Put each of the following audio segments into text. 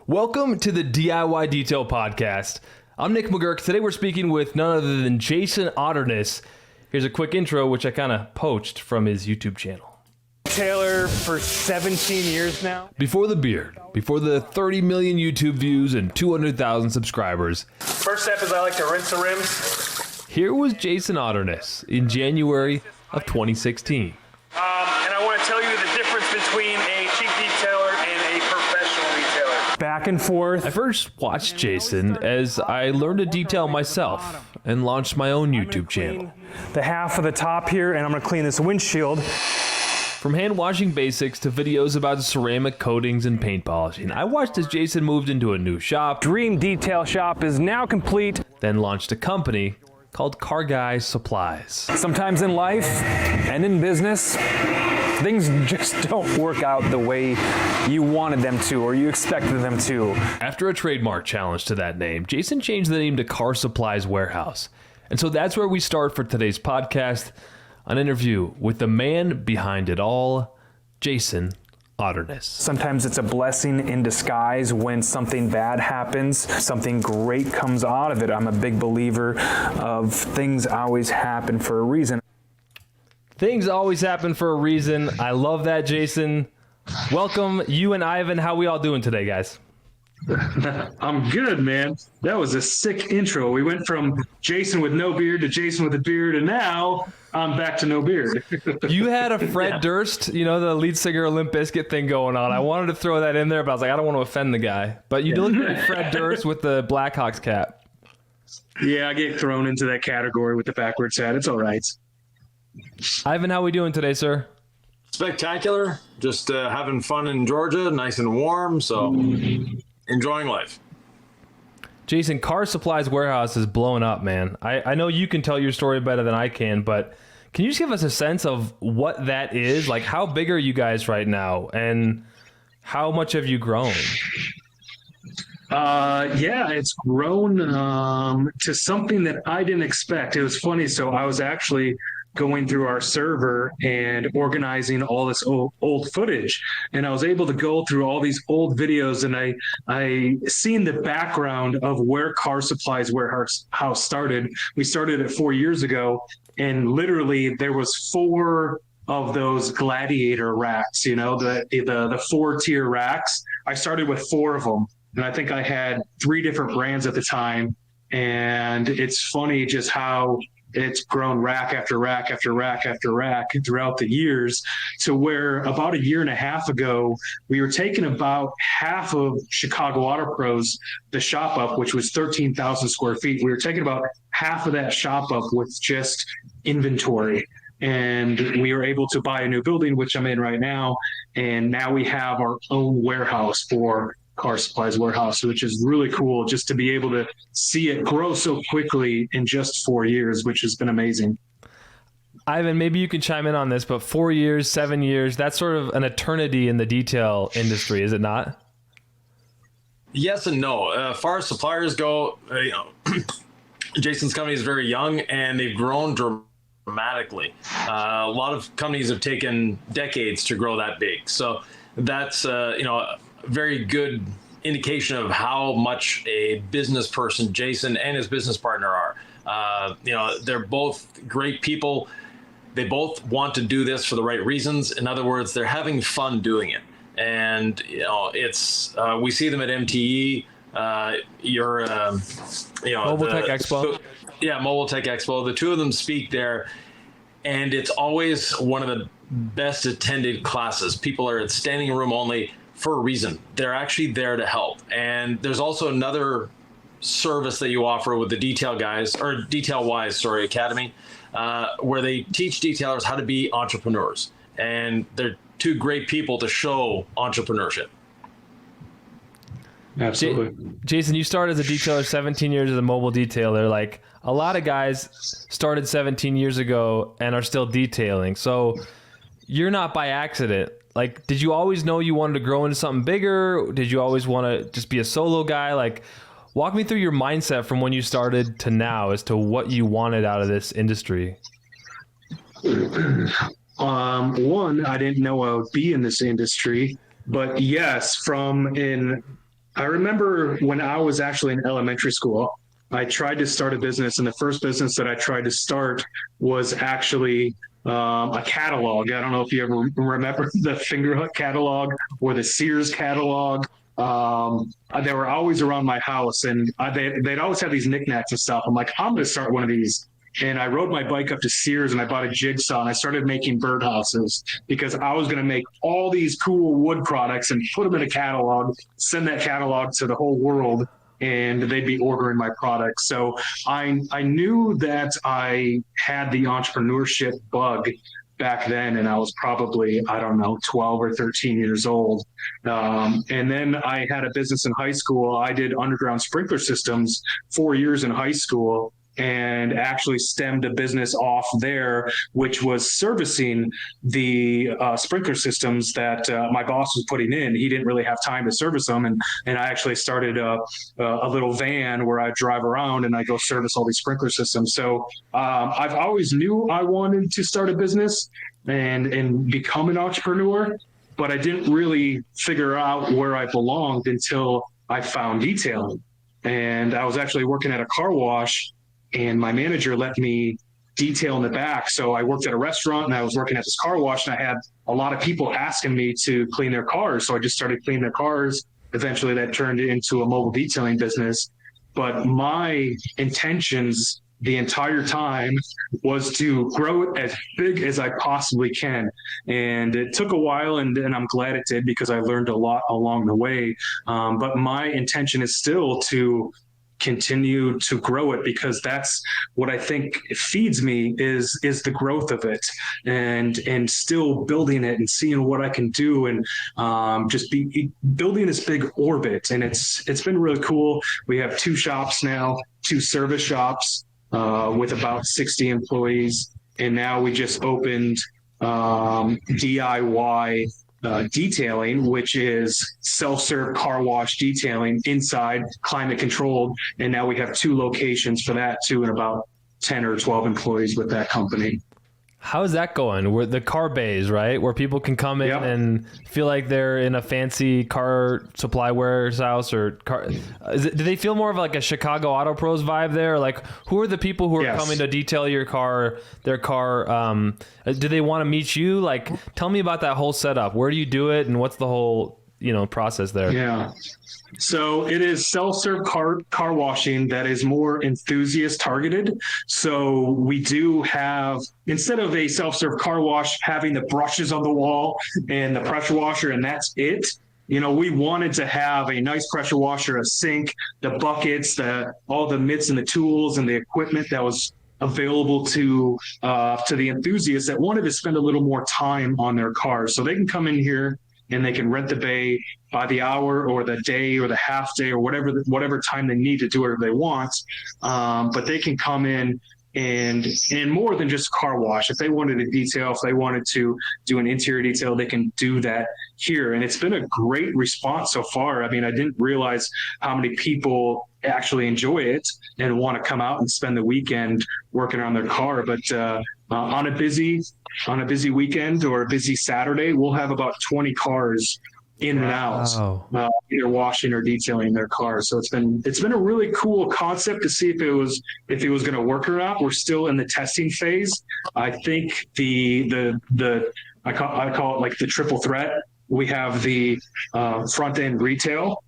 Welcome to the DIY Detail Podcast. I'm Nick McGurk. Today we're speaking with none other than Jason Otterness. Here's a quick intro, which I kind of poached from his YouTube channel. Taylor for 17 years now. Before the beard, before the 30 million YouTube views and 200,000 subscribers. First step is I like to rinse the rims. Here was Jason Otterness in January of 2016. And I want to tell you the difference between a cheap detailer and a professional detailer. Back and forth. I first watched Jason as I learned to detail myself and launched my own YouTube channel. The half of the top here, and I'm going to clean this windshield. From hand washing basics to videos about ceramic coatings and paint polishing, I watched as Jason moved into a new shop. Dream detail shop is now complete. Then launched a company called Car Guy Supplies. Sometimes in life and in business, things just don't work out the way you wanted them to or you expected them to. After a trademark challenge to that name, Jason changed the name to Car Supplies Warehouse. And so that's where we start for today's podcast, an interview with the man behind it all, Jason Otterness. Sometimes it's a blessing in disguise when something bad happens, something great comes out of it. I'm a big believer of things always happen for a reason. Things always happen for a reason. I love that, Jason. Welcome, you and Yvan. How we all doing today, guys? I'm good, man. That was a sick intro. We went from Jason with no beard to Jason with a beard, and now I'm back to no beard. You had a Fred Durst, the lead singer of Limp Bizkit thing going on. I wanted to throw that in there, but I was like, I don't want to offend the guy. But you do look like Fred Durst with the Blackhawks cap. Yeah, I get thrown into that category with the backwards hat. It's all right. Yvan, how we doing today, sir? Spectacular. Just having fun in Georgia, nice and warm, so enjoying life. Jason, Car Supplies Warehouse is blowing up, man. I know you can tell your story better than I can, but can you just give us a sense of what that is? Like, how big are you guys right now, and how much have you grown? Yeah, it's grown to something that I didn't expect. It was funny. So I was actually going through our server and organizing all this old footage. And I was able to go through all these old videos, and I seen the background of where Car Supplies Warehouse started. We started it 4 years ago, and literally there was 4 of those gladiator racks, the 4-tier racks. I started with 4 of them, and I think I had 3 different brands at the time. And it's funny just how it's grown rack after rack after rack after rack throughout the years, to where about a year and a half ago, we were taking about half of Chicago Auto Pros, the shop up, which was 13,000 square feet. We were taking about half of that shop up with just inventory. And we were able to buy a new building, which I'm in right now. And now we have our own warehouse for Car Supplies Warehouse, which is really cool just to be able to see it grow so quickly in just 4 years, which has been amazing. Yvan, maybe you can chime in on this, but 4 years, 7 years, that's sort of an eternity in the detail industry, is it not? Yes and no. As far as suppliers go, Jason's company is very young and they've grown dramatically. A lot of companies have taken decades to grow that big. So that's, very good indication of how much a business person Jason and his business partner are. They're both great people. They both want to do this for the right reasons. In other words, they're having fun doing it. And it's we see them at MTE. Mobile Tech Expo. Yeah, Mobile Tech Expo. The two of them speak there, and it's always one of the best attended classes. People are at standing room only for a reason. They're actually there to help. And there's also another service that you offer with the Detail Guys, or Detail Wise, Academy, where they teach detailers how to be entrepreneurs. And they're two great people to show entrepreneurship. Absolutely. Jason, you started as a detailer, 17 years as a mobile detailer. Like, a lot of guys started 17 years ago and are still detailing. So you're not by accident. Like, did you always know you wanted to grow into something bigger? Did you always want to just be a solo guy? Like, walk me through your mindset from when you started to now as to what you wanted out of this industry. One, I didn't know I would be in this industry, but yes, from an I remember when I was actually in elementary school, I tried to start a business, and the first business that I tried to start was actually a catalog. I don't know if you ever remember the Fingerhut catalog or the Sears catalog. They were always around my house, and they'd always have these knickknacks and stuff. I'm like, I'm going to start one of these. And I rode my bike up to Sears and I bought a jigsaw and I started making birdhouses because I was going to make all these cool wood products and put them in a catalog, send that catalog to the whole world, and they'd be ordering my products. So I knew that I had the entrepreneurship bug back then, and I was probably, I don't know, 12 or 13 years old. And then I had a business in high school. I did underground sprinkler systems 4 years in high school, and actually stemmed a business off there, which was servicing the sprinkler systems that my boss was putting in. He didn't really have time to service them. And I actually started a little van where I drive around and I go service all these sprinkler systems. So I've always knew I wanted to start a business and become an entrepreneur, but I didn't really figure out where I belonged until I found detailing. And I was actually working at a car wash, and my manager let me detail in the back. So I worked at a restaurant and I was working at this car wash, and I had a lot of people asking me to clean their cars. So I just started cleaning their cars. Eventually that turned into a mobile detailing business. But my intentions the entire time was to grow it as big as I possibly can. And it took a while, and I'm glad it did because I learned a lot along the way. But my intention is still to continue to grow it, because that's what I think feeds me is the growth of it, and still building it and seeing what I can do, and just be building this big orbit. And it's been really cool. We have 2 shops now, 2 service shops with about 60 employees, and now we just opened DIY detailing, which is self-serve car wash detailing inside, climate controlled. And now we have 2 locations for that too, and about 10 or 12 employees with that company. How's that going? Where the car bays, right? Where people can come in and feel like they're in a fancy car supply warehouse, or car. Do they feel more of like a Chicago Auto Pros vibe there? Like, who are the people who are coming to detail their car? Do they want to meet you? Like, tell me about that whole setup. Where do you do it, and what's the whole process there? Yeah. So it is self-serve car washing that is more enthusiast targeted. So we do have, instead of a self-serve car wash having the brushes on the wall and the pressure washer and that's it, we wanted to have a nice pressure washer, a sink, the buckets, all the mitts and the tools and the equipment that was available to the enthusiasts that wanted to spend a little more time on their cars. So they can come in here and they can rent the bay by the hour or the day or the half day or whatever time they need to do whatever they want. But they can come in and more than just car wash. If they wanted a detail, if they wanted to do an interior detail, they can do that here. And it's been a great response so far. I mean, I didn't realize how many people actually enjoy it and want to come out and spend the weekend working on their car. But on a busy weekend or a busy Saturday, we'll have about 20 cars in and out, either washing or detailing their cars. So it's been a really cool concept to see if it was going to work or not. We're still in the testing phase. I think I call it like the triple threat. We have the front end retail.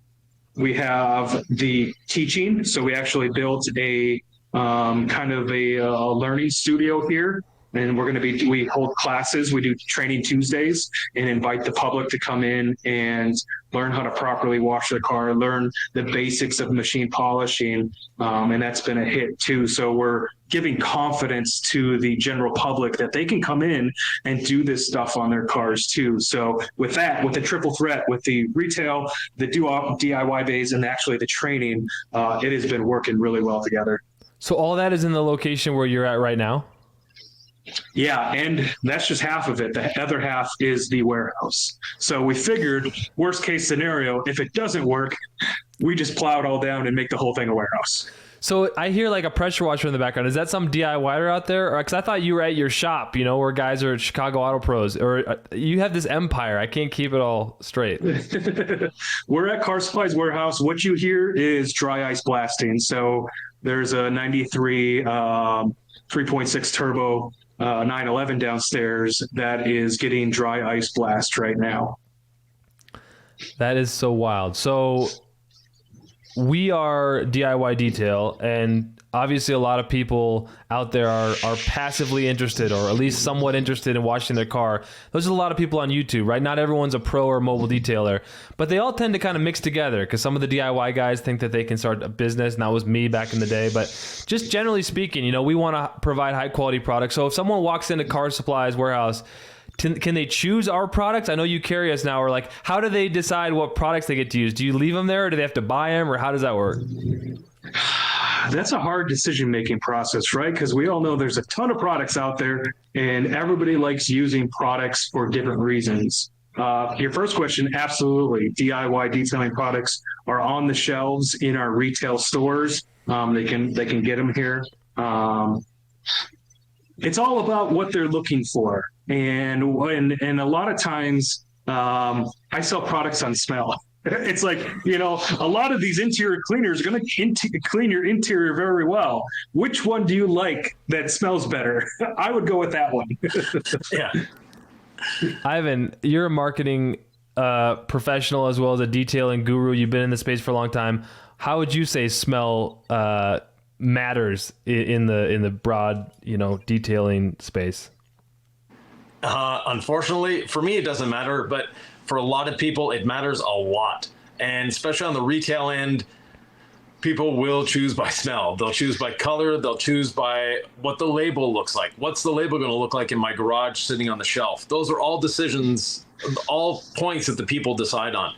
We have the teaching. So we actually built a kind of a learning studio here. And we hold classes. We do training Tuesdays and invite the public to come in and learn how to properly wash their car, learn the basics of machine polishing. And that's been a hit too. So we're giving confidence to the general public that they can come in and do this stuff on their cars too. So with the triple threat, with the retail, the DIY bays, and actually the training, it has been working really well together. So all that is in the location where you're at right now? Yeah, and that's just half of it. The other half is the warehouse. So we figured, worst case scenario, if it doesn't work, we just plow it all down and make the whole thing a warehouse. So I hear like a pressure washer in the background. Is that some DIYer out there? Because I thought you were at your shop, where guys are at Chicago Auto Pros. Or you have this empire. I can't keep it all straight. We're at Car Supplies Warehouse. What you hear is dry ice blasting. So there's a 93 3.6 turbo 911 downstairs that is getting dry ice blast right now. That is so wild. So we are DIY Detail, and obviously a lot of people out there are passively interested, or at least somewhat interested in washing their car. Those are a lot of people on YouTube, right? Not everyone's a pro or mobile detailer, but they all tend to kind of mix together because some of the DIY guys think that they can start a business, and that was me back in the day. But just generally speaking, we want to provide high quality products. So if someone walks into Car Supplies Warehouse, can they choose our products? I know you carry us now. Or like, how do they decide what products they get to use? Do you leave them there, or do they have to buy them, or how does that work? That's a hard decision-making process, right? Because we all know there's a ton of products out there, and everybody likes using products for different reasons. Your first question, absolutely. DIY detailing products are on the shelves in our retail stores. They can get them here. It's all about what they're looking for. And a lot of times I sell products on smell. It's like, a lot of these interior cleaners are going to clean your interior very well. Which one do you like that smells better? I would go with that one. Yeah. Ivan, you're a marketing professional as well as a detailing guru. You've been in the space for a long time. How would you say smell matters in the broad, detailing space? Unfortunately, for me, it doesn't matter, but for a lot of people, it matters a lot. And especially on the retail end, people will choose by smell. They'll choose by color. They'll choose by what the label looks like. What's the label going to look like in my garage sitting on the shelf? Those are all decisions, all points that the people decide on.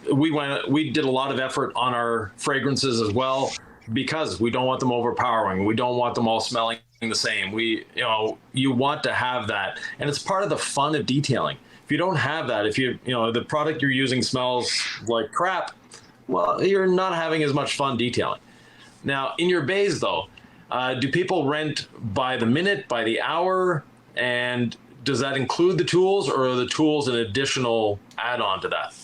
We did a lot of effort on our fragrances as well, because we don't want them overpowering. We don't want them all smelling the same. You want to have that, and it's part of the fun of detailing. If you don't have that, if the product you're using smells like crap, well, you're not having as much fun detailing. Now, in your bays though, do people rent by the minute, by the hour, and does that include the tools, or are the tools an additional add-on to that?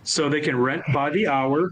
So they can rent by the hour.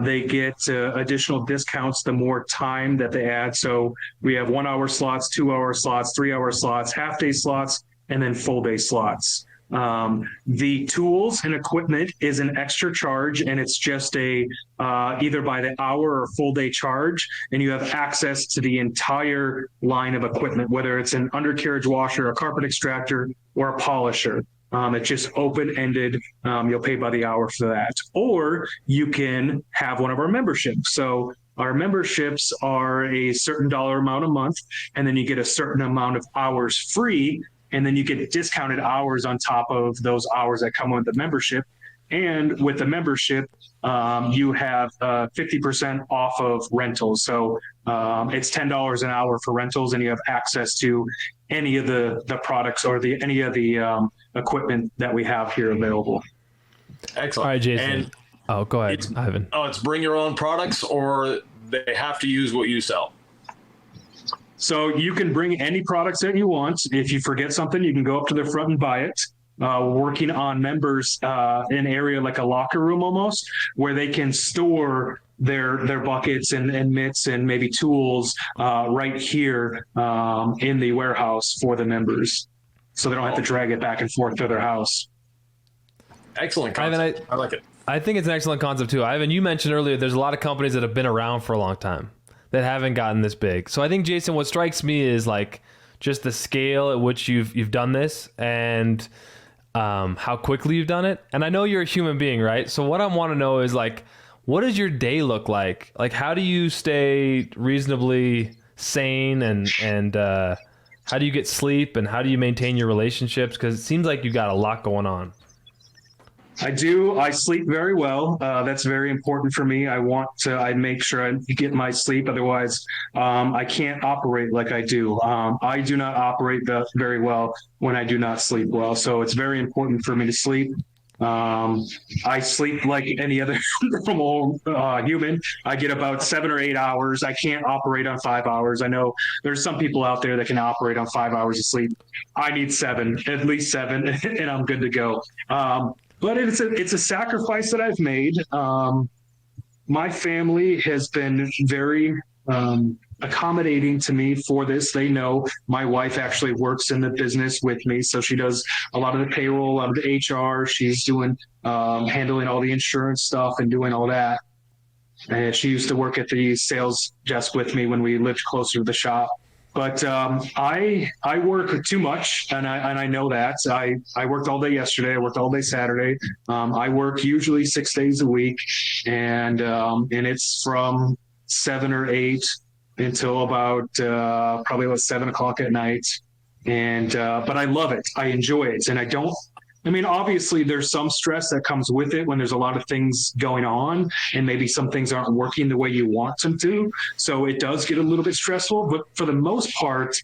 They get additional discounts the more time that they add. So we have 1 hour slots, 2 hour slots, 3 hour slots, half day slots, and then full day slots. The tools and equipment is an extra charge, and it's just either by the hour or full day charge, and you have access to the entire line of equipment, whether it's an undercarriage washer, a carpet extractor, or a polisher. It's just open-ended. You'll pay by the hour for that. Or you can have one of our memberships. So our memberships are a certain dollar amount a month, and then you get a certain amount of hours free, and then you get discounted hours on top of those hours that come with the membership. And with the membership, you have 50% off of rentals. So it's $10 an hour for rentals, and you have access to any of the products or any of the equipment that we have here available. Excellent. All right, Jason. Go ahead, Ivan. It's bring your own products, or they have to use what you sell? So you can bring any products that you want. If you forget something, you can go up to the front and buy it. Working on members an area like a locker room almost, where they can store their buckets and mitts and maybe tools right here in the warehouse for the members, so they don't have to drag it back and forth to their house. Excellent concept. Ivan, I like it. I think it's an excellent concept too. Ivan, you mentioned earlier there's a lot of companies that have been around for a long time that haven't gotten this big. So I think, Jason, what strikes me is like just the scale at which you've done this, and how quickly you've done it. And I know you're a human being, right? So what I want to know is like, what does your day look like? Like, how do you stay reasonably sane, and how do you get sleep, and how do you maintain your relationships? Because it seems like you've got a lot going on. I do. I sleep very well. That's very important for me. I make sure I get my sleep. Otherwise, I can't operate like I do. I do not operate very well when I do not sleep well. So it's very important for me to sleep. I sleep like any other normal human. I get about 7 or 8 hours. I can't operate on 5 hours. I know there's some people out there that can operate on 5 hours of sleep. I need 7, at least 7, and I'm good to go. But it's a sacrifice that I've made. My family has been very accommodating to me for this. They know my wife actually works in the business with me, so she does a lot of the payroll, of the HR. She's doing handling all the insurance stuff and doing all that. And she used to work at the sales desk with me when we lived closer to the shop. But I work too much, and I know that. I worked all day yesterday. I worked all day Saturday. I work usually 6 days a week, and it's from 7 or 8 until about probably about 7 o'clock at night. And but I love it. I enjoy it, and I mean, obviously, there's some stress that comes with it when there's a lot of things going on, and maybe some things aren't working the way you want them to. So it does get a little bit stressful. But for the most part,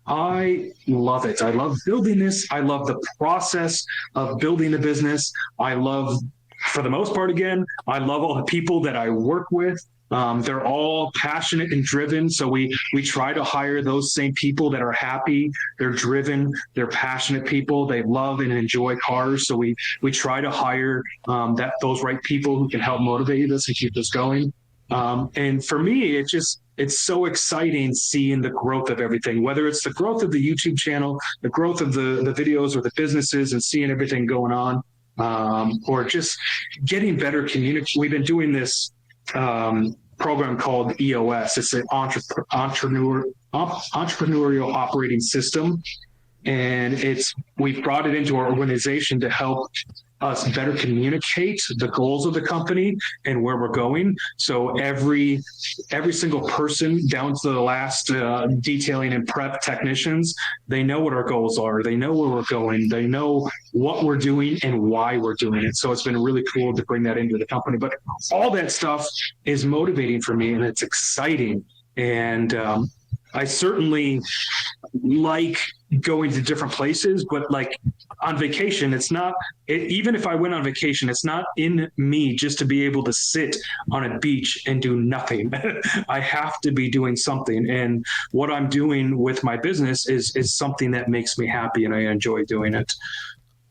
I love it. I love building this. I love the process of building the business. I love, for the most part, again, I love all the people that I work with. They're all passionate and driven. So we try to hire those same people that are happy, they're driven, they're passionate people. They love and enjoy cars. So we try to hire those right people who can help motivate us and keep us going. And for me, it's so exciting seeing the growth of everything, whether it's the growth of the YouTube channel, the growth of the videos or the businesses, and seeing everything going on, or just getting better community. We've been doing this program called EOS. It's an entrepreneurial operating system, and we've brought it into our organization to help us better communicate the goals of the company and where we're going. So every single person, down to the last detailing and prep technicians, they know what our goals are. They know where we're going. They know what we're doing and why we're doing it. So it's been really cool to bring that into the company. But all that stuff is motivating for me, and it's exciting. And I certainly like going to different places, but like on vacation, even if I went on vacation, it's not in me just to be able to sit on a beach and do nothing. I have to be doing something. And what I'm doing with my business is something that makes me happy, and I enjoy doing it.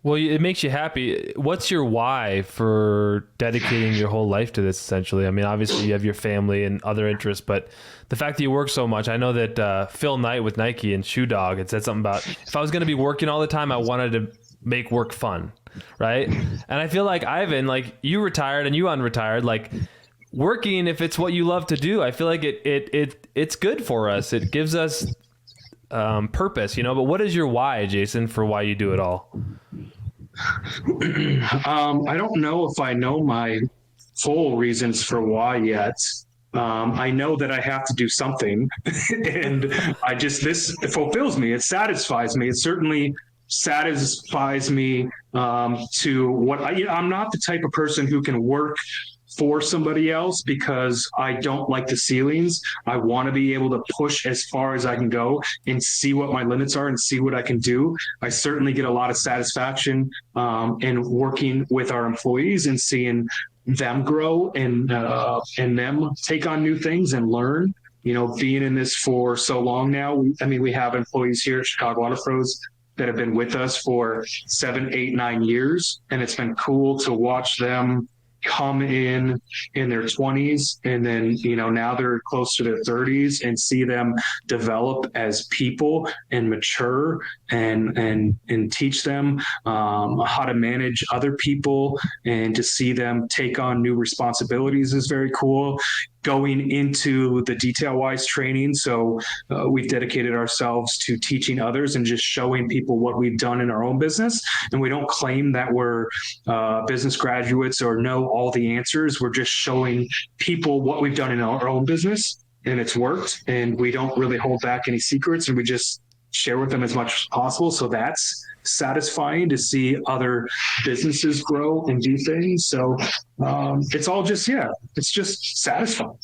Well, it makes you happy. What's your why for dedicating your whole life to this, essentially? I mean, obviously you have your family and other interests, but the fact that you work so much, I know that Phil Knight with Nike and Shoe Dog had said something about, if I was going to be working all the time, I wanted to make work fun, right? And I feel like Yvan, like you retired and you unretired, like working, if it's what you love to do, I feel like it's good for us. It gives us purpose, but what is your why, Jason, for why you do it all? I don't know if I know my full reasons for why yet. I know that I have to do something, and this fulfills me. It satisfies me. It certainly satisfies me to what I'm not the type of person who can work for somebody else because I don't like the ceilings. I want to be able to push as far as I can go and see what my limits are and see what I can do. I certainly get a lot of satisfaction in working with our employees and seeing them grow and them take on new things and learn. Being in this for so long now, we have employees here at Chicago Auto Pros that have been with us for 7, 8, 9 years, and it's been cool to watch them come in their 20s, and then now they're close to their 30s, and see them develop as people and mature and teach them how to manage other people, and to see them take on new responsibilities is very cool. Going into the detail-wise training, so we've dedicated ourselves to teaching others and just showing people what we've done in our own business. And we don't claim that we're business graduates or know all the answers. We're just showing people what we've done in our own business, and it's worked. And we don't really hold back any secrets, and we just share with them as much as possible. So that's satisfying to see other businesses grow and do things. So it's all just, it's just satisfying.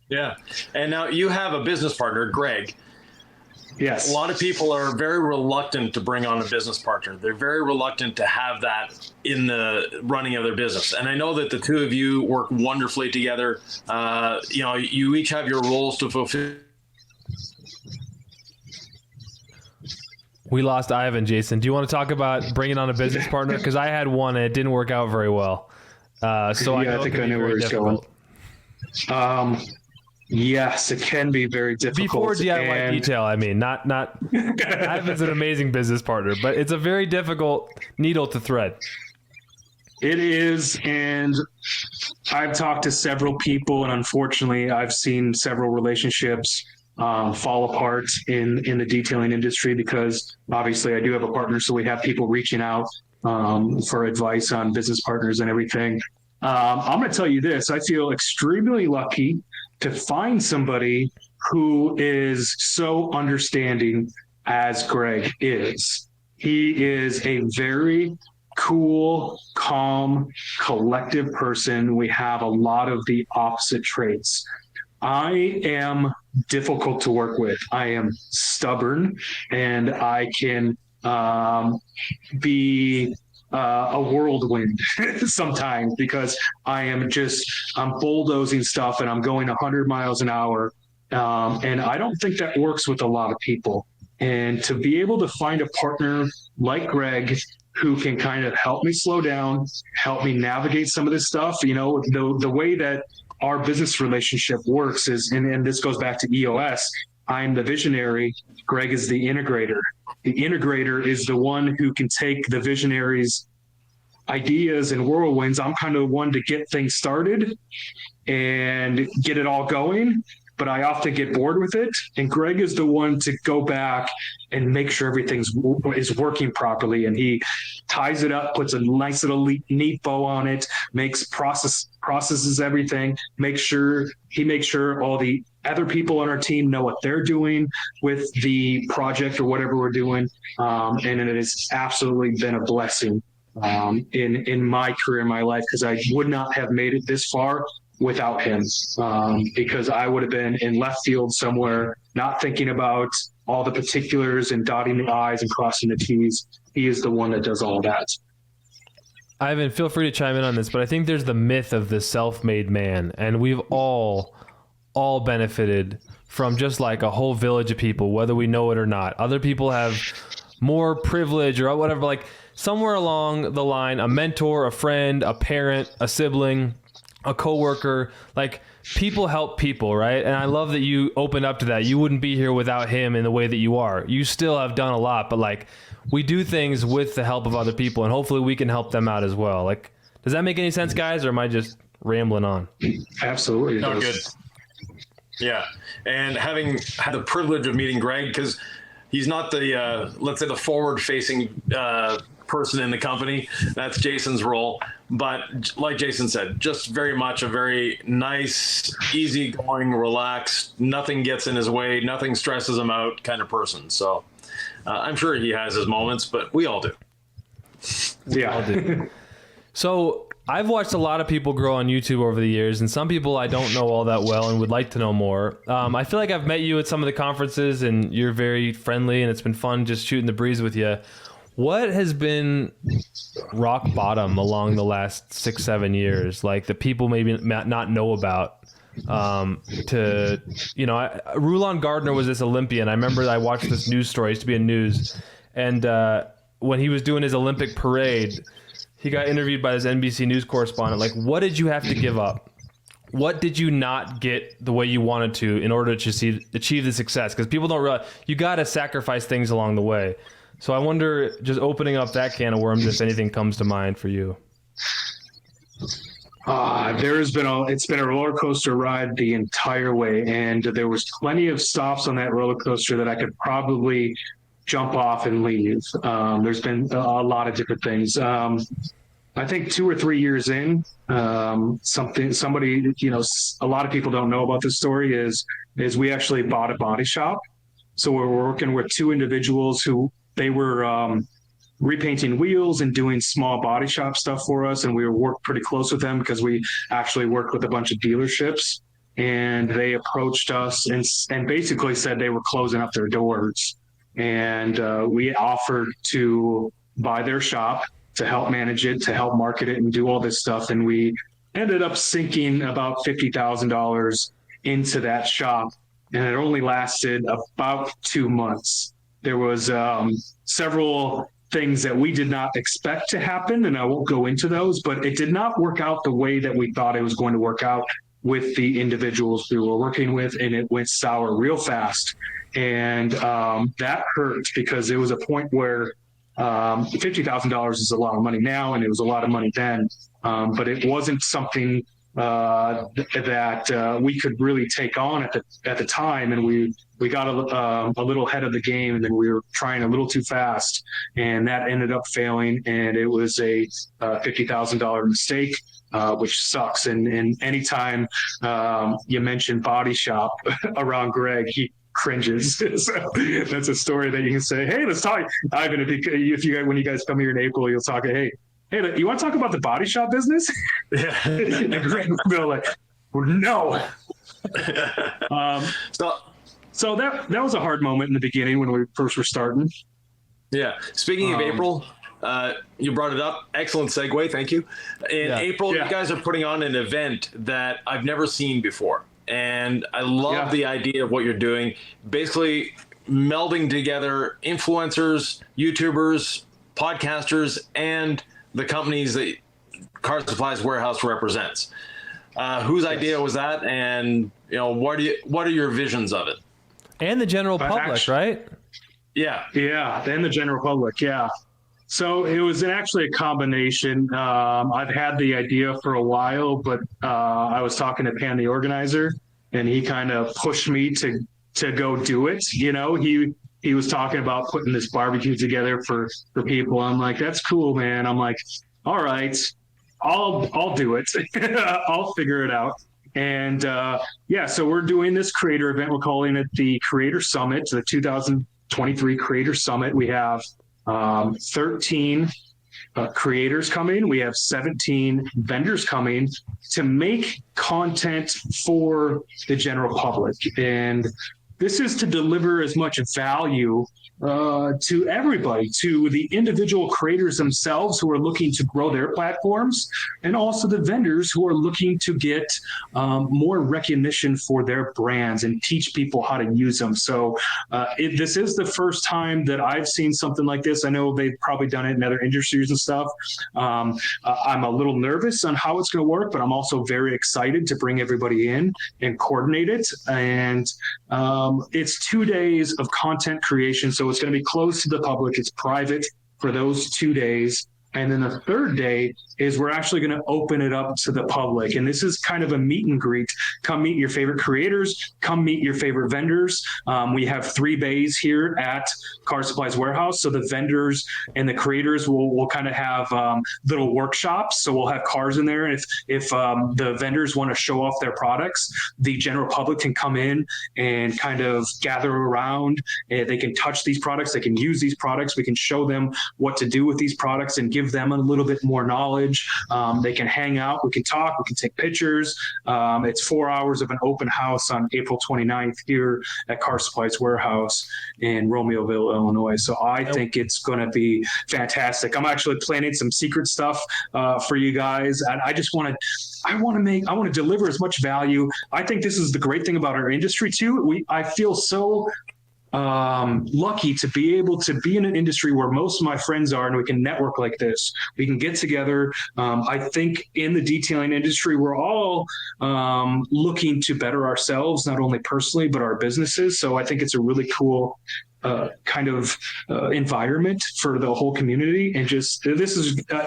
Yeah. And now you have a business partner, Greg. Yes. A lot of people are very reluctant to bring on a business partner. They're very reluctant to have that in the running of their business. And I know that the two of you work wonderfully together. You each have your roles to fulfill. We lost Yvan, Jason. Do you want to talk about bringing on a business partner? Because I had one and it didn't work out very well. I think I know where it's going. Yes, it can be very difficult. Before DIY detail, I mean, not. Yvan's an amazing business partner, but it's a very difficult needle to thread. It is, and I've talked to several people, and unfortunately, I've seen several relationships fall apart in the detailing industry because obviously I do have a partner, so we have people reaching out for advice on business partners and everything. I'm going to tell you this. I feel extremely lucky to find somebody who is so understanding as Greg is. He is a very cool, calm, collective person. We have a lot of the opposite traits. I am difficult to work with. I am stubborn, and I can be a whirlwind sometimes because I'm bulldozing stuff and I'm going 100 miles an hour. And I don't think that works with a lot of people. And to be able to find a partner like Greg who can kind of help me slow down, help me navigate some of this stuff, the way that our business relationship works is, and this goes back to EOS, I'm the visionary, Greg is the integrator. The integrator is the one who can take the visionary's ideas and whirlwinds. I'm kind of the one to get things started and get it all going, but I often get bored with it. And Greg is the one to go back and make sure everything is working properly. And he ties it up, puts a nice little neat bow on it, processes everything, makes sure all the other people on our team know what they're doing with the project or whatever we're doing. And it has absolutely been a blessing in my career, in my life, because I would not have made it this far without him, because I would have been in left field somewhere, not thinking about all the particulars and dotting the I's and crossing the T's. He is the one that does all that. Yvan, feel free to chime in on this, but I think there's the myth of the self-made man, and we've all benefited from just like a whole village of people, whether we know it or not. Other people have more privilege or whatever, like somewhere along the line, a mentor, a friend, a parent, a sibling, a coworker, like people help people, right? And I love that you opened up to that. You wouldn't be here without him in the way that you are. You still have done a lot, but like we do things with the help of other people, and hopefully we can help them out as well. Like, does that make any sense, guys, or am I just rambling on? Absolutely. No, good. Yeah. And having had the privilege of meeting Greg, because he's not the, let's say, the forward-facing person in the company. That's Jason's role. But like Jason said, just very much a very nice, easygoing, relaxed, nothing gets in his way, nothing stresses him out kind of person. So I'm sure he has his moments, but we all do. Yeah. All do. So I've watched a lot of people grow on YouTube over the years, and some people I don't know all that well and would like to know more. I feel like I've met you at some of the conferences, and you're very friendly, and it's been fun just shooting the breeze with you. What has been rock bottom along the last 6-7 years? Like the people maybe not know about. Rulon Gardner was this Olympian. I remember I watched this news story. It used to be in news, and when he was doing his Olympic parade, he got interviewed by this NBC News correspondent. Like, what did you have to give up? What did you not get the way you wanted to in order to achieve the success? Because people don't realize you got to sacrifice things along the way. So I wonder, just opening up that can of worms, if anything comes to mind for you. It's been a roller coaster ride the entire way, and there was plenty of stops on that roller coaster that I could probably jump off and leave. There's been a lot of different things. I think 2 or 3 years in, a lot of people don't know about this story is we actually bought a body shop. So we're working with 2 individuals who they were repainting wheels and doing small body shop stuff for us. And we worked pretty close with them because we actually worked with a bunch of dealerships. and they approached us and basically said they were closing up their doors. And we offered to buy their shop, to help manage it, to help market it and do all this stuff. And we ended up sinking about $50,000 into that shop. And it only lasted about 2 months. There was several things that we did not expect to happen, and I won't go into those, but it did not work out the way that we thought it was going to work out with the individuals we were working with, and it went sour real fast. And that hurt because it was a point where $50,000 is a lot of money now, and it was a lot of money then, but it wasn't something that we could really take on at the time, and we got a little ahead of the game, and then we were trying a little too fast, and that ended up failing, and it was a $50,000 mistake, which sucks. And anytime you mention body shop around Greg, he cringes. So that's a story that you can say, hey, let's talk. Ivan, if you when you guys come here in April, you'll talk, hey, you want to talk about the body shop business? Yeah. And Greg will be like, no. So that was a hard moment in the beginning when we first were starting. Yeah. Speaking of April, you brought it up. Excellent segue. Thank you. In April, you guys are putting on an event that I've never seen before. And I love the idea of what you're doing. Basically melding together influencers, YouTubers, podcasters, and the companies that Car Supplies Warehouse represents. Whose idea was that, and what are your visions of it? And the general public, right? Yeah, and the general public, yeah. So it was actually a combination. I've had the idea for a while, but I was talking to Pan, the organizer, and he kind of pushed me to go do it. He was talking about putting this barbecue together for people. I'm like, that's cool, man. I'm like, all right, I'll do it. I'll figure it out. And so we're doing this creator event. We're calling it the Creator Summit, the 2023 Creator Summit. We have 13 creators coming. We have 17 vendors coming to make content for the general public. And this is to deliver as much value to everybody, to the individual creators themselves who are looking to grow their platforms, and also the vendors who are looking to get more recognition for their brands and teach people how to use them. So this is the first time that I've seen something like this. I know they've probably done it in other industries and stuff. I'm a little nervous on how it's going to work, but I'm also very excited to bring everybody in and coordinate it. And it's 2 days of content creation. So it's going to be closed to the public. It's private for those 2 days. And then the third day is we're actually going to open it up to the public. And this is kind of a meet and greet. Come meet your favorite creators. Come meet your favorite vendors. We have 3 bays here at Car Supplies Warehouse. So the vendors and the creators will kind of have little workshops. So we'll have cars in there. And if the vendors want to show off their products, the general public can come in and kind of gather around. They can touch these products. They can use these products. We can show them what to do with these products and give them a little bit more knowledge. They can hang out. We can talk. We can take pictures. It's 4 hours of an open house on April 29th here at Car Supplies Warehouse in Romeoville, Illinois. So I think it's going to be fantastic. I'm actually planning some secret stuff for you guys. I just want to deliver as much value. I think this is the great thing about our industry too. I feel so lucky to be able to be in an industry where most of my friends are, and we can network like this. We can get together. I think in the detailing industry, we're all looking to better ourselves, not only personally, but our businesses. So I think it's a really cool kind of environment for the whole community. And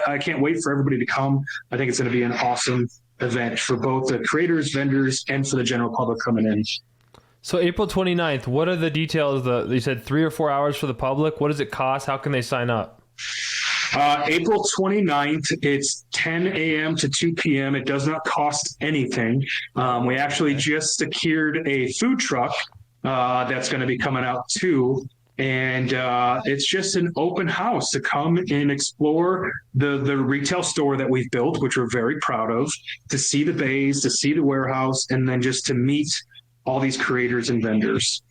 I can't wait for everybody to come. I think it's going to be an awesome event for both the creators, vendors, and for the general public coming in. So April 29th, what are the details? You said 3 or 4 hours for the public. What does it cost? How can they sign up? April 29th, it's 10 a.m. to 2 p.m. It does not cost anything. We actually just secured a food truck that's going to be coming out too. And it's just an open house to come and explore the retail store that we've built, which we're very proud of, to see the bays, to see the warehouse, and then just to meet all these creators and vendors.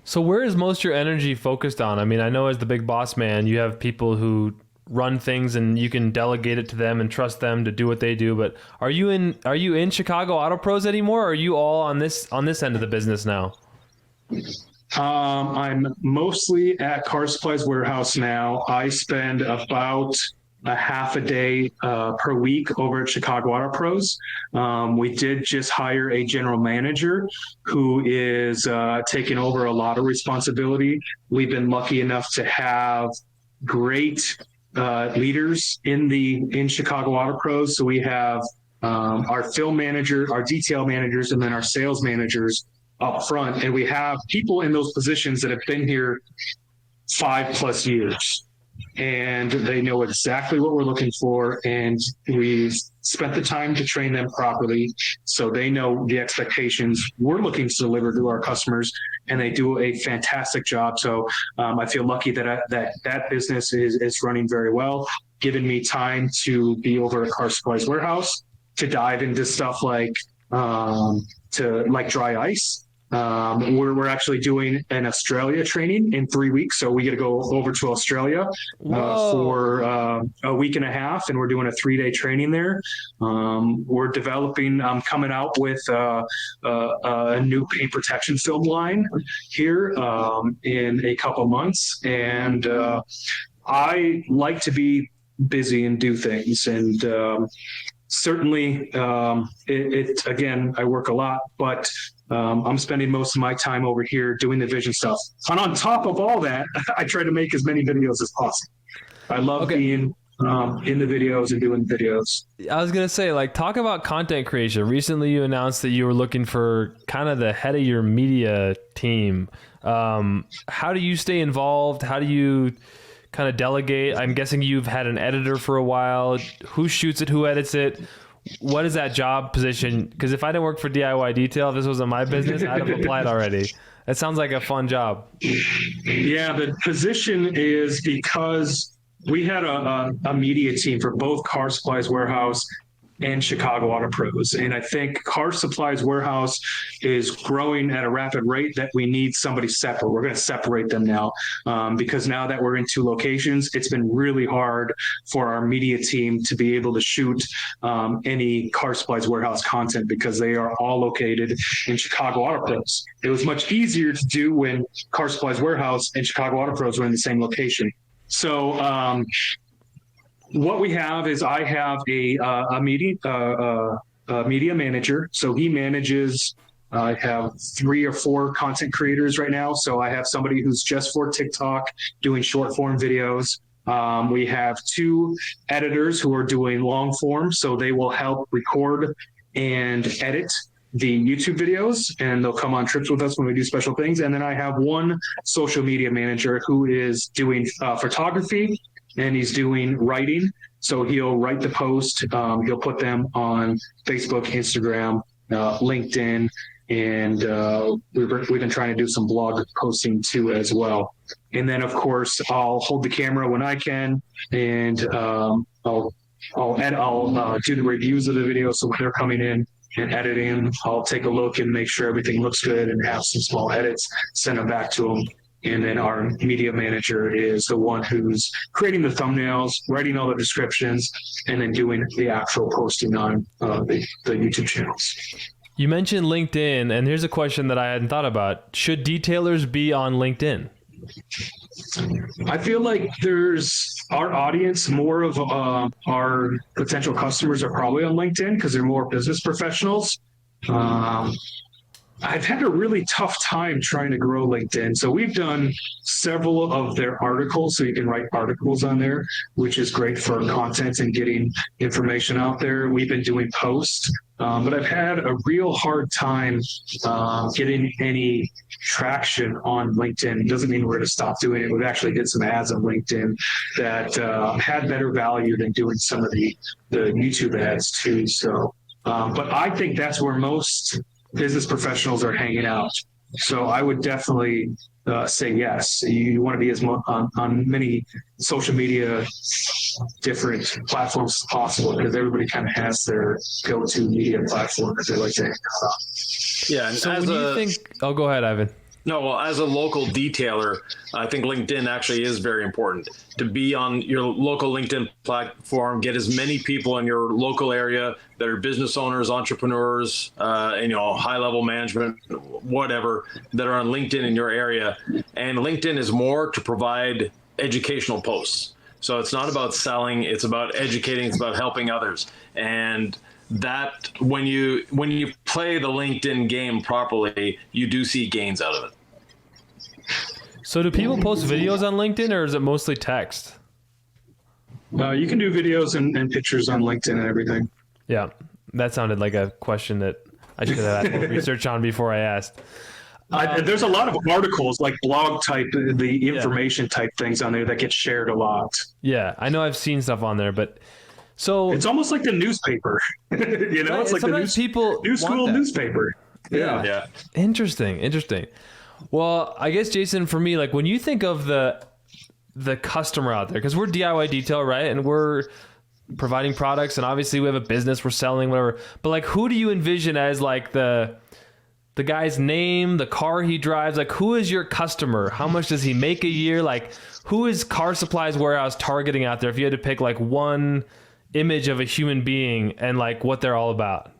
So where is most of your energy focused on? I mean, I know as the big boss man, you have people who run things and you can delegate it to them and trust them to do what they do. But are you in Chicago Auto Pros anymore? Or are you all on this end of the business now? I'm mostly at Car Supplies Warehouse now. I spend about a half a day per week over at Chicago Auto Pros. We did just hire a general manager who is taking over a lot of responsibility. We've been lucky enough to have great leaders in Chicago Auto Pros. So we have our film manager, our detail managers, and then our sales managers up front. And we have people in those positions that have been here 5+ years. And they know exactly what we're looking for, and we've spent the time to train them properly so they know the expectations we're looking to deliver to our customers, and they do a fantastic job. So I feel lucky that business is running very well, giving me time to be over at Car Supplies Warehouse to dive into stuff like dry ice. We're actually doing an Australia training in 3 weeks. So we get to go over to Australia for a week and a half, and we're doing a 3-day training there. We're developing, coming out with a new paint protection film line here in a couple months. And I like to be busy and do things. And certainly, again, I work a lot, but I'm spending most of my time over here doing the vision stuff. And on top of all that, I try to make as many videos as possible. I love being in the videos and doing videos. I was going to say, talk about content creation. Recently, you announced that you were looking for kind of the head of your media team. How do you stay involved? How do you kind of delegate? I'm guessing you've had an editor for a while. Who shoots it? Who edits it? What is that job position? Because if I didn't work for DIY Detail, if this wasn't my business, I'd have applied already. That sounds like a fun job. Yeah, the position is because we had a media team for both Car Supplies Warehouse and Chicago Auto Pros. And I think Car Supplies Warehouse is growing at a rapid rate that we need somebody separate. We're going to separate them now because now that we're in 2 locations, it's been really hard for our media team to be able to shoot any Car Supplies Warehouse content because they are all located in Chicago Auto Pros. It was much easier to do when Car Supplies Warehouse and Chicago Auto Pros were in the same location. So what we have is I have a media manager. So he manages, I have 3 or 4 content creators right now. So I have somebody who's just for TikTok doing short form videos. We have 2 editors who are doing long form. So they will help record and edit the YouTube videos, and they'll come on trips with us when we do special things. And then I have 1 social media manager who is doing photography, and he's doing writing. So he'll write the post. He'll put them on Facebook, Instagram, LinkedIn, and we've been trying to do some blog posting too as well. And then of course I'll hold the camera when I can, and I'll do the reviews of the video. So when they're coming in and editing, I'll take a look and make sure everything looks good and have some small edits, send them back to them. And then our media manager is the one who's creating the thumbnails, writing all the descriptions, and then doing the actual posting on the YouTube channels. You mentioned LinkedIn, and here's a question that I hadn't thought about. Should detailers be on LinkedIn? I feel like there's our audience, more of our potential customers are probably on LinkedIn because they're more business professionals. I've had a really tough time trying to grow LinkedIn. So we've done several of their articles. So you can write articles on there, which is great for content and getting information out there. We've been doing posts, but I've had a real hard time getting any traction on LinkedIn. It doesn't mean we're going to stop doing it. We've actually did some ads on LinkedIn that had better value than doing some of the YouTube ads too. So, but I think that's where most business professionals are hanging out. So I would definitely say yes. You want to be as much on many social media different platforms as possible, because everybody kind of has their go-to media platform that they like to hang out on. Yeah, and So when you think, oh, go ahead, Ivan. No, well, as a local detailer, I think LinkedIn actually is very important. To be on your local LinkedIn platform, get as many people in your local area that are business owners, entrepreneurs, and, high-level management, whatever, that are on LinkedIn in your area. And LinkedIn is more to provide educational posts. So it's not about selling, it's about educating, it's about helping others. And that when you play the LinkedIn game properly, you do see gains out of it. So do people post videos on LinkedIn, or is it mostly text? You can do videos and pictures on LinkedIn and everything. Yeah, that sounded like a question that I should have had more research on before I asked. There's a lot of articles, like blog type, the information type things on there that get shared a lot. Yeah, I know I've seen stuff on there, but so it's almost like the newspaper. It's like the new school newspaper. Yeah. Interesting. Well, I guess, Jason, for me, like when you think of the customer out there, because we're DIY detail, right? And we're providing products, and obviously we have a business, we're selling, whatever. But like, who do you envision as like the guy's name, the car he drives? Like, who is your customer? How much does he make a year? Like, who is Car Supplies Warehouse targeting out there? If you had to pick like one image of a human being and like what they're all about.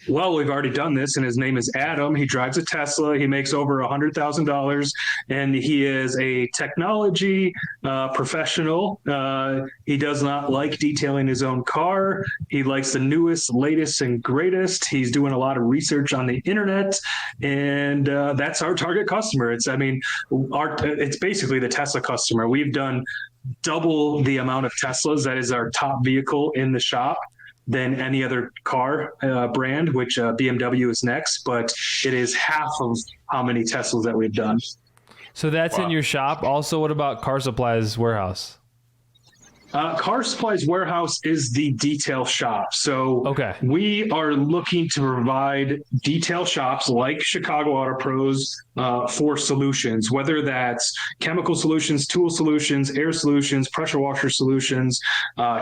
Well, we've already done this, and his name is Adam. He drives a Tesla. He makes over $100,000, and he is a technology professional. He does not like detailing his own car. He likes the newest, latest, and greatest. He's doing a lot of research on the internet, and that's our target customer. It's basically the Tesla customer. We've done double the amount of Teslas. That is our top vehicle in the shop than any other car brand, which BMW is next, but it is half of how many Teslas that we've done. So that's in your shop. Also, what about Car Supplies Warehouse? Car Supplies Warehouse is the detail shop. So we are looking to provide detail shops like Chicago Auto Pros for solutions, whether that's chemical solutions, tool solutions, air solutions, pressure washer solutions,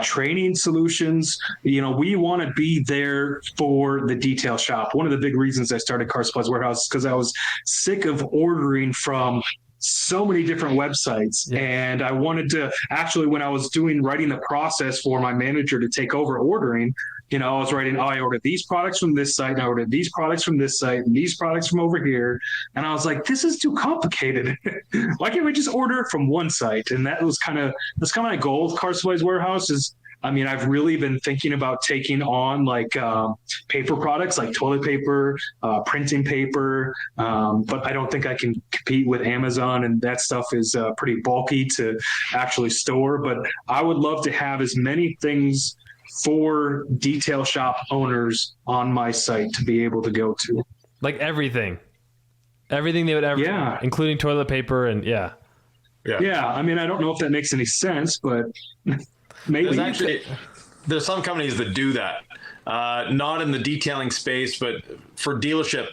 training solutions. We want to be there for the detail shop. One of the big reasons I started Car Supplies Warehouse is because I was sick of ordering from so many different websites. And I wanted to actually, when I was writing the process for my manager to take over ordering, I was writing, I ordered these products from this site, and I ordered these products from this site, and these products from over here. And I was like, this is too complicated. Why can't we just order it from one site? And that's kind of my goal with Car Supplies Warehouse is, I've really been thinking about taking on like paper products like toilet paper, printing paper, but I don't think I can compete with Amazon, and that stuff is pretty bulky to actually store. But I would love to have as many things for detail shop owners on my site to be able to go to. Like everything they would ever, including toilet paper and Yeah, I don't know if that makes any sense, but maybe. There's some companies that do that, not in the detailing space, but for dealership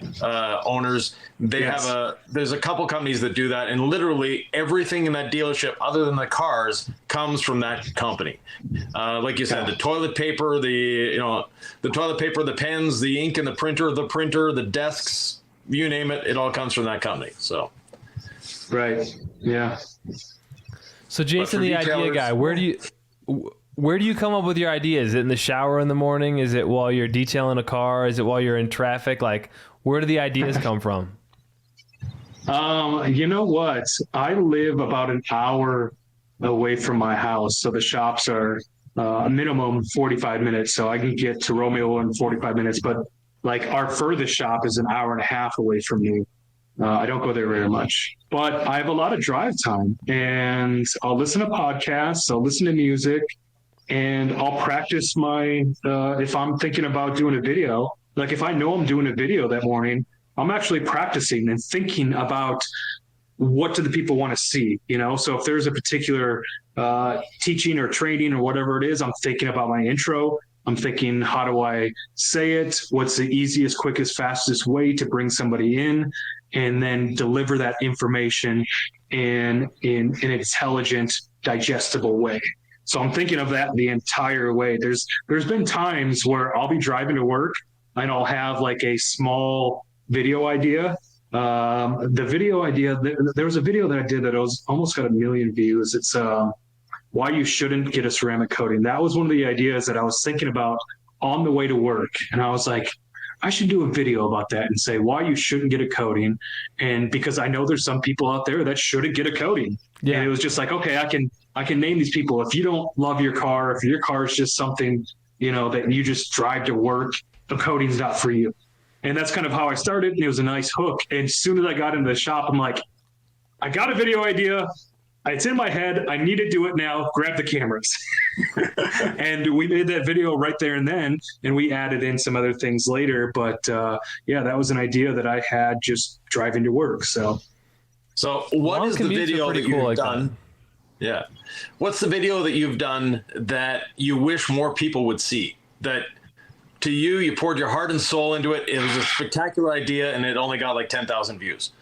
owners, there's a couple companies that do that, and literally everything in that dealership, other than the cars, comes from that company. Like you said, the toilet paper, the toilet paper, the pens, the ink, and the printer, the desks, you name it, it all comes from that company. So, right, yeah. So, Jason, the idea guy, where do you come up with your ideas? Is it in the shower in the morning? Is it while you're detailing a car? Is it while you're in traffic? Like, where do the ideas come from? You know what? I live about an hour away from my house, so the shops are a minimum 45 minutes. So I can get to Romeo in 45 minutes, but like our furthest shop is an hour and a half away from me. I don't go there very much, but I have a lot of drive time, and I'll listen to podcasts, I'll listen to music, and I'll practice if I'm thinking about doing a video, like if I know I'm doing a video that morning, I'm actually practicing and thinking about what do the people want to see, So if there's a particular teaching or training or whatever it is, I'm thinking about my intro. I'm thinking, how do I say it? What's the easiest, quickest, fastest way to bring somebody in? and then deliver that information in an intelligent, digestible way. So I'm thinking of that the entire way. There's been times where I'll be driving to work and I'll have like a small video idea. The video idea, there was a video that I did that was almost got 1 million views. It's why you shouldn't get a ceramic coating. That was one of the ideas that I was thinking about on the way to work. And I was like, I should do a video about that and say why you shouldn't get a coating. And because I know there's some people out there that shouldn't get a coating. Yeah. And it was just like, okay, I can name these people. If you don't love your car, if your car is just something, that you just drive to work, the coating's not for you. And that's kind of how I started. And it was a nice hook. And as soon as I got into the shop, I'm like, I got a video idea. It's in my head. I need to do it now. Grab the cameras. And we made that video right there and then, and we added in some other things later. But yeah, that was an idea that I had just driving to work. So what is the video that you've done? Yeah. What's the video that you've done that you wish more people would see? That to you poured your heart and soul into it. It was a spectacular idea and it only got like 10,000 views.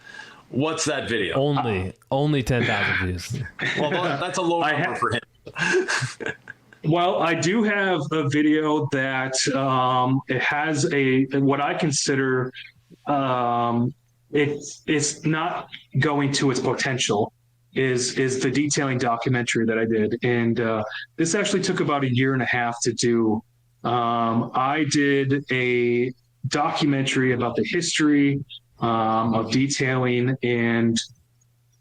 What's that video? Only 10,000 views. Well, that's a low number for him. Well, I do have a video that it has what I consider it's not going to its potential is the detailing documentary that I did. And this actually took about 1.5 years to do. I did a documentary about the history of detailing and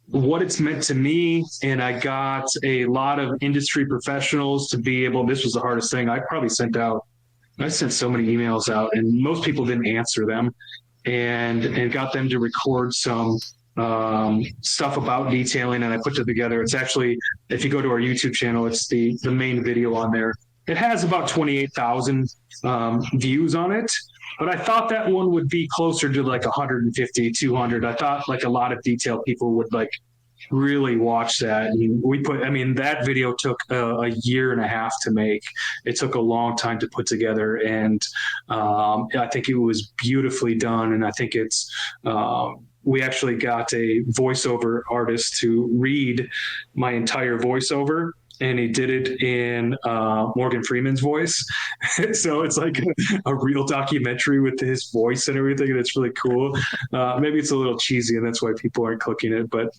what it's meant to me. And I got a lot of industry professionals to be able, this was the hardest thing. I sent so many emails out and most people didn't answer them, and got them to record some stuff about detailing. And I put it together. It's actually, if you go to our YouTube channel, it's the main video on there. It has about 28,000 views on it. But I thought that one would be closer to like 150, 200. I thought like a lot of detail people would like really watch that. And that video took 1.5 years to make. It took a long time to put together. And I think it was beautifully done. And I think it's, we actually got a voiceover artist to read my entire voiceover. And he did it in Morgan Freeman's voice. So it's like a real documentary with his voice and everything. And it's really cool. Maybe it's a little cheesy and that's why people aren't clicking it. But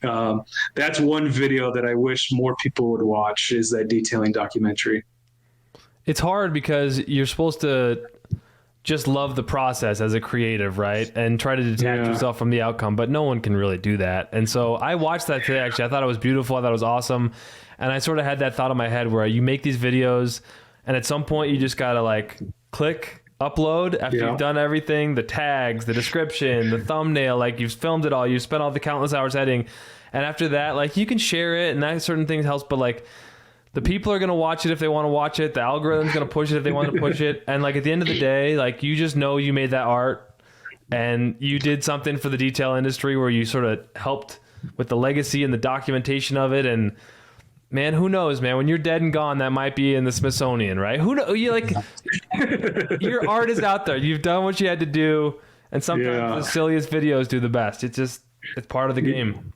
that's one video that I wish more people would watch, is that detailing documentary. It's hard because you're supposed to just love the process as a creative, right? And try to detach yourself from the outcome, but no one can really do that. And so I watched that today, actually. I thought it was beautiful. I thought it was awesome. And I sort of had that thought in my head where you make these videos and at some point you just got to like click upload after you've done everything, the tags, the description, the thumbnail, like you've filmed it all, you've spent all the countless hours editing. And after that, like you can share it and that certain things helps, but like the people are going to watch it if they want to watch it. The algorithm's going to push it if they want to push it. And like at the end of the day, like you just know you made that art and you did something for the detail industry where you sort of helped with the legacy and the documentation of it. And man, who knows, man? When you're dead and gone, that might be in the Smithsonian, right? Who knows? You like your art is out there. You've done what you had to do, and sometimes the silliest videos do the best. It's part of the game.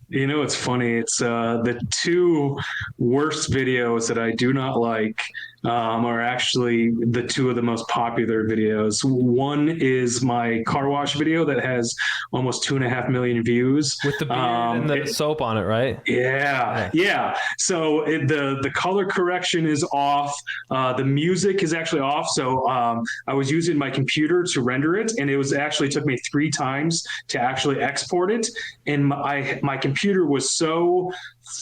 It's funny. It's the two worst videos that I do not like are actually the two of the most popular videos. One is my car wash video that has almost 2.5 million views. With the beard and the soap on it, right? Yeah. So the color correction is off. The music is actually off. So I was using my computer to render it, and it was actually took me 3 times to actually export it. And my computer was so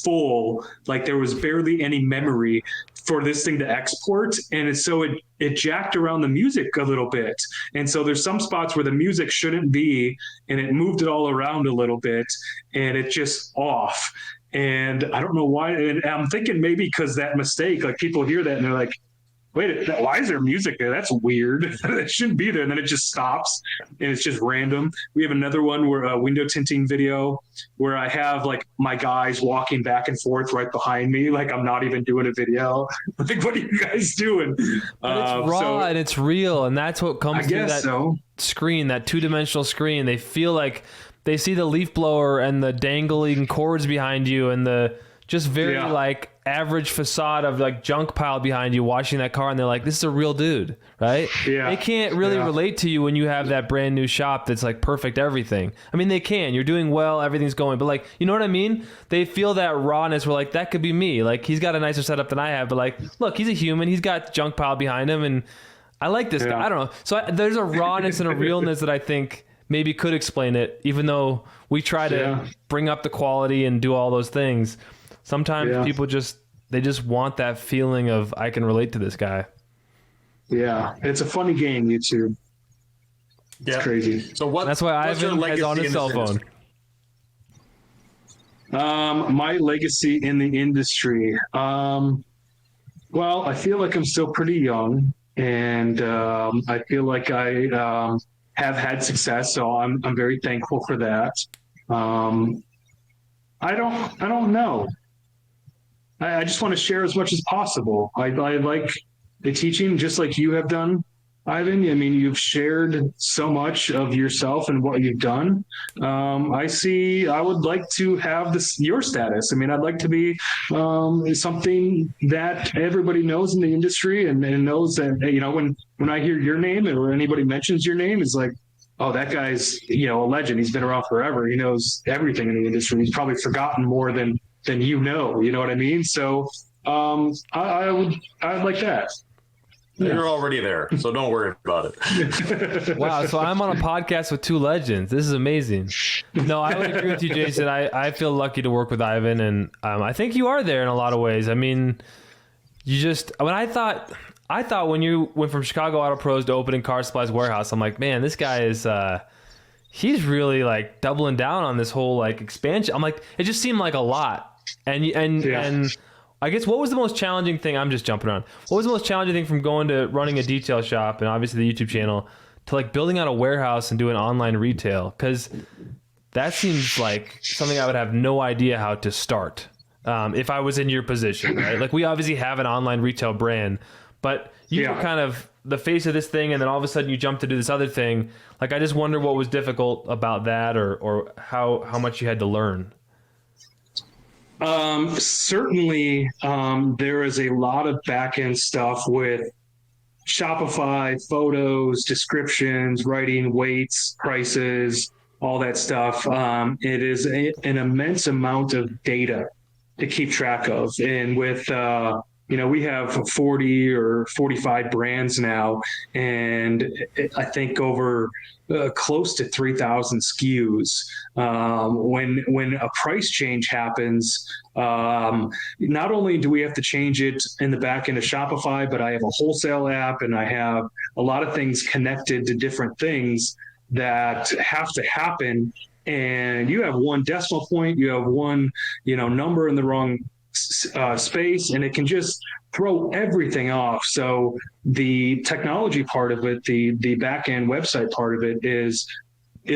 full, like there was barely any memory for this thing to export, and it jacked around the music a little bit, and so there's some spots where the music shouldn't be, and it moved it all around a little bit, and it just off. And I don't know why, and I'm thinking maybe because that mistake, like people hear that and they're like, wait, why is there music there? That's weird. It shouldn't be there. And then it just stops and it's just random. We have another one where a window tinting video where I have like my guys walking back and forth right behind me. Like I'm not even doing a video. Like, what are you guys doing? But it's raw and it's real. And that's what comes through that screen, that 2-dimensional screen. They feel like they see the leaf blower and the dangling cords behind you and the just very like average facade of like junk pile behind you washing that car, and they're like, this is a real dude, right? Yeah. They can't really relate to you when you have that brand new shop that's like perfect everything. I mean, they can. You're doing well, everything's going, but like, you know what I mean? They feel that rawness where like, that could be me. Like, he's got a nicer setup than I have, but like, look, he's a human. He's got junk pile behind him, and I like this guy. I don't know. So there's a rawness and a realness that I think maybe could explain it, even though we try to bring up the quality and do all those things. Sometimes people just want that feeling of, I can relate to this guy. Yeah, it's a funny game, YouTube. It's crazy. So that's why Ivan is on his cell phone. My legacy in the industry. Well, I feel like I'm still pretty young, and I feel like I have had success, so I'm very thankful for that. I don't know. I just want to share as much as possible. I like the teaching, just like you have done, Ivan. I mean, you've shared so much of yourself and what you've done. I would like to have your status. I mean, I'd like to be something that everybody knows in the industry and knows that, you know, when I hear your name or anybody mentions your name, it's like, oh, that guy's, you know, a legend. He's been around forever. He knows everything in the industry. He's probably forgotten more than you know what I mean? So I would like that. You're already there, so don't worry about it. Wow, so I'm on a podcast with two legends. This is amazing. No, I would agree with you, Jason. I feel lucky to work with Ivan, and I think you are there in a lot of ways. I mean, I thought when you went from Chicago Auto Pros to opening Car Supplies Warehouse, I'm like, man, this guy is he's really like doubling down on this whole like expansion. I'm like, it just seemed like a lot. And I guess what was the most challenging thing? I'm just jumping around. What was the most challenging thing from going to running a detail shop and obviously the YouTube channel to like building out a warehouse and doing online retail? Because that seems like something I would have no idea how to start if I was in your position, right? Like, we obviously have an online retail brand, but you were kind of the face of this thing, and then all of a sudden you jump to do this other thing. Like, I just wonder what was difficult about that, or how much you had to learn. Certainly, there is a lot of back-end stuff with Shopify, photos, descriptions, writing, weights, prices, all that stuff. It is an immense amount of data to keep track of. And with, we have 40 or 45 brands now, and I think over close to 3,000 SKUs. When a price change happens, not only do we have to change it in the back end of Shopify, but I have a wholesale app, and I have a lot of things connected to different things that have to happen. And you have one decimal point, you have one, number in the wrong space, and it can just throw everything off. So the technology part of it, the back end website part of it is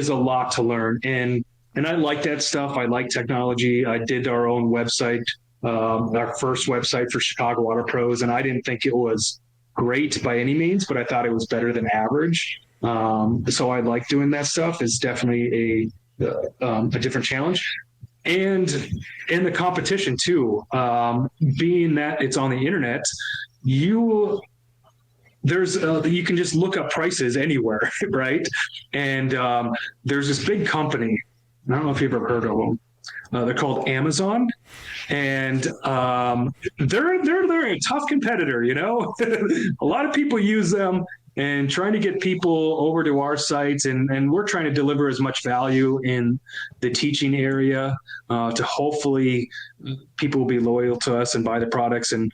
a lot to learn. And I like that stuff. I like technology. I did our own website, our first website for Chicago Auto Pros, and I didn't think it was great by any means, but I thought it was better than average. So I like doing that stuff. It's definitely a different challenge. And in the competition too, being that it's on the internet, you can just look up prices anywhere, right? And there's this big company. I don't know if you've ever heard of them. They're called Amazon, and they're a tough competitor. A lot of people use them. And trying to get people over to our sites, and we're trying to deliver as much value in the teaching area to hopefully people will be loyal to us and buy the products and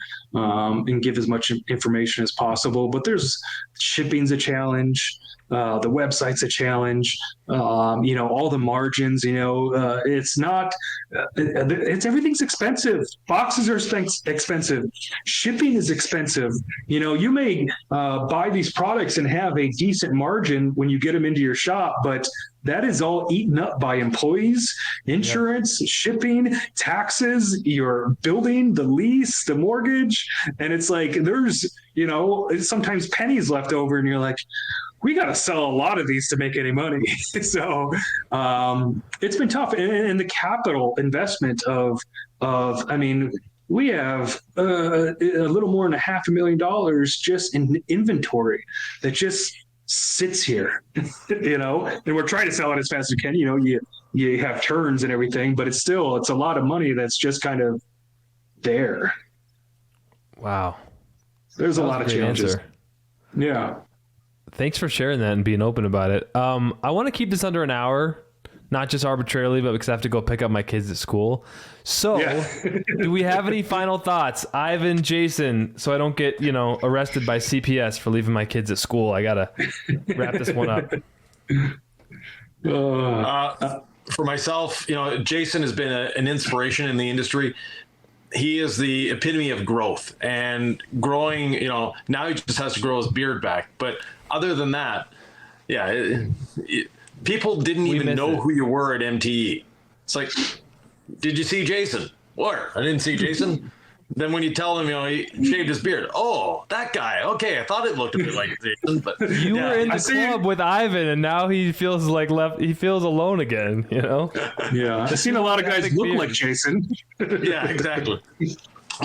give as much information as possible. But shipping's a challenge. The website's a challenge. All the margins. It's not. Everything's expensive. Boxes are expensive. Shipping is expensive. You may buy these products and have a decent margin when you get them into your shop, but that is all eaten up by employees, insurance, shipping, taxes, your building, the lease, the mortgage. And it's like, there's, sometimes pennies left over, and you're like, we got to sell a lot of these to make any money. So it's been tough. And the capital investment I mean, we have a little more than $500,000 just in inventory that just sits here, and we're trying to sell it as fast as we can. You have turns and everything, but it's a lot of money that's just kind of there. Wow. There's a lot of challenges. Answer. Yeah. Thanks for sharing that and being open about it. I want to keep this under an hour, not just arbitrarily, but because I have to go pick up my kids at school. So do we have any final thoughts? Ivan, Jason, so I don't get, arrested by CPS for leaving my kids at school. I got to wrap this one up. For myself, Jason has been an inspiration in the industry. He is the epitome of growth and growing. Now he just has to grow his beard back. But other than that, people didn't even know who you were at MTE. It's like, did you see Jason? Where? I didn't see Jason. Then when you tell him, he shaved his beard. Oh, that guy. Okay, I thought it looked a bit like Jason, but you were in the club with Ivan, and now he feels like he feels alone again. Yeah, I've seen a lot of guys look like Jason. Yeah, exactly.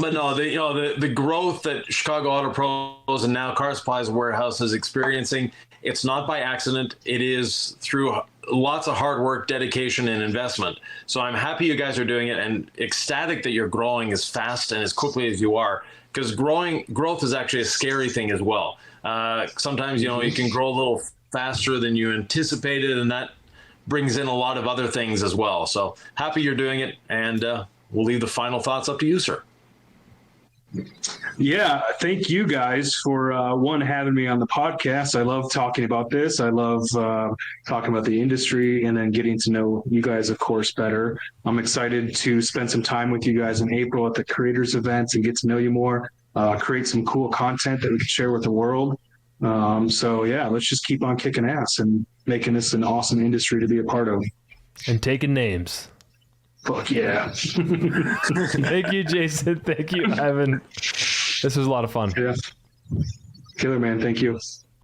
But no, the growth that Chicago Auto Pros and now Car Supplies Warehouse is experiencing, it's not by accident. It is through lots of hard work, dedication, and investment. So I'm happy you guys are doing it and ecstatic that you're growing as fast and as quickly as you are, because growth is actually a scary thing as well. Sometimes, you can grow a little faster than you anticipated, and that brings in a lot of other things as well. So happy you're doing it, and we'll leave the final thoughts up to you, sir. Yeah, thank you guys for having me on the podcast. I love talking about this. I love talking about the industry and then getting to know you guys, of course, better. I'm excited to spend some time with you guys in April at the creators events and get to know you more, create some cool content that we can share with the world. Let's just keep on kicking ass and making this an awesome industry to be a part of. And taking names. Fuck yeah. Thank you, Jason. Thank you, Ivan. This was a lot of fun. Yeah. Killer, man. Thank you.